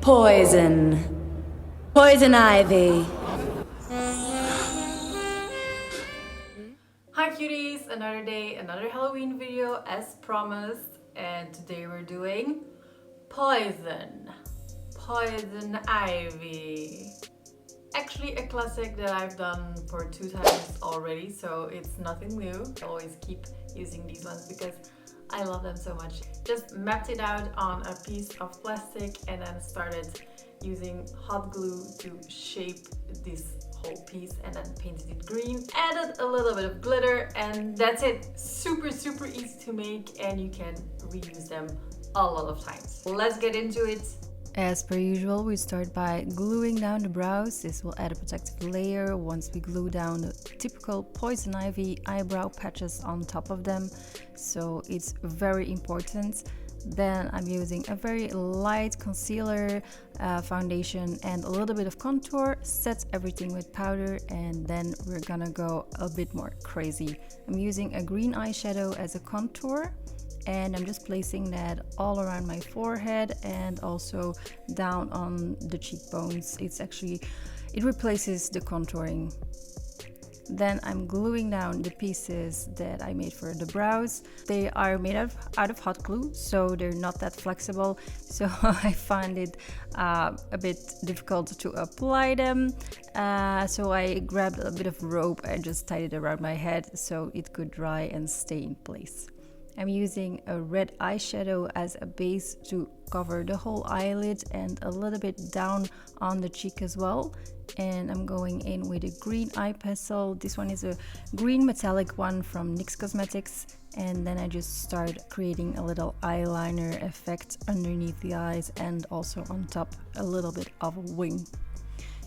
Poison. Poison ivy. Hi cuties, another day, another Halloween video as promised, and today we're doing Poison Ivy. Actually a classic that I've done for 2 times already, so it's nothing new. I always keep using these ones because I love them so much. Just mapped it out on a piece of plastic and then started using hot glue to shape this whole piece and then painted it green. Added a little bit of glitter and that's it. Super easy to make and you can reuse them a lot of times. Let's get into it. As per usual, we start by gluing down the brows. This will add a protective layer once we glue down the typical poison ivy eyebrow patches on top of them. So it's very important. Then I'm using a very light concealer, foundation and a little bit of contour. Set everything with powder and then we're gonna go a bit more crazy. I'm using a green eyeshadow as a contour. And I'm just placing that all around my forehead and also down on the cheekbones. It replaces the contouring. Then I'm gluing down the pieces that I made for the brows. They are made out of hot glue, so they're not that flexible. So I find it a bit difficult to apply them. So I grabbed a bit of rope and just tied it around my head so it could dry and stay in place. I'm using a red eyeshadow as a base to cover the whole eyelid and a little bit down on the cheek as well. And I'm going in with a green eye pencil. This one is a green metallic one from NYX Cosmetics. And then I just start creating a little eyeliner effect underneath the eyes and also on top a little bit of a wing.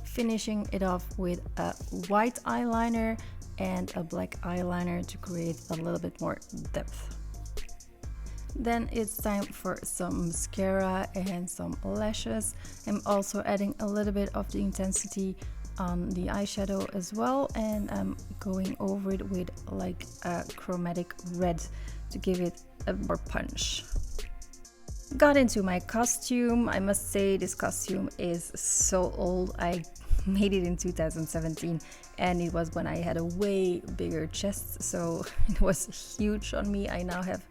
Finishing it off with a white eyeliner and a black eyeliner to create a little bit more depth. Then it's time for some mascara and some lashes. I'm also adding a little bit of the intensity on the eyeshadow as well, and I'm going over it with like a chromatic red to give it a more punch. Got into my costume. I must say this costume is so old. I made it in 2017 and it was when I had a way bigger chest, so it was huge on me. I now have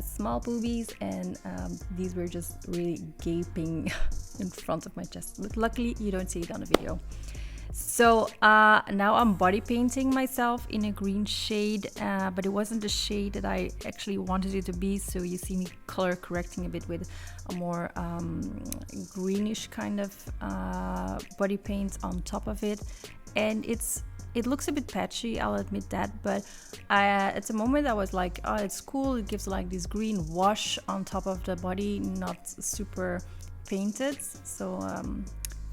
small boobies and these were just really gaping in front of my chest, but luckily you don't see it on the video. So now I'm body painting myself in a green shade, but it wasn't the shade that I actually wanted it to be, so you see me color correcting a bit with a more greenish kind of body paint on top of it. And it looks a bit patchy, I'll admit that, but at the moment I was like, oh, it's cool, it gives like this green wash on top of the body, not super painted, so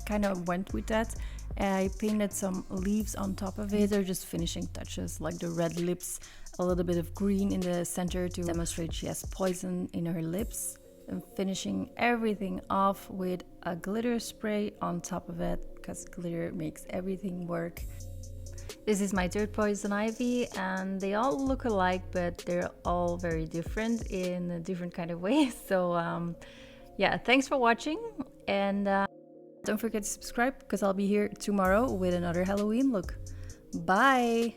kind of went with that. I painted some leaves on top of it. They're just finishing touches, like the red lips, a little bit of green in the center to demonstrate she has poison in her lips. And finishing everything off with a glitter spray on top of it, because glitter makes everything work. This is my third poison ivy and they all look alike, but they're all very different in a different kind of way. So yeah, thanks for watching, and don't forget to subscribe because I'll be here tomorrow with another Halloween look. Bye!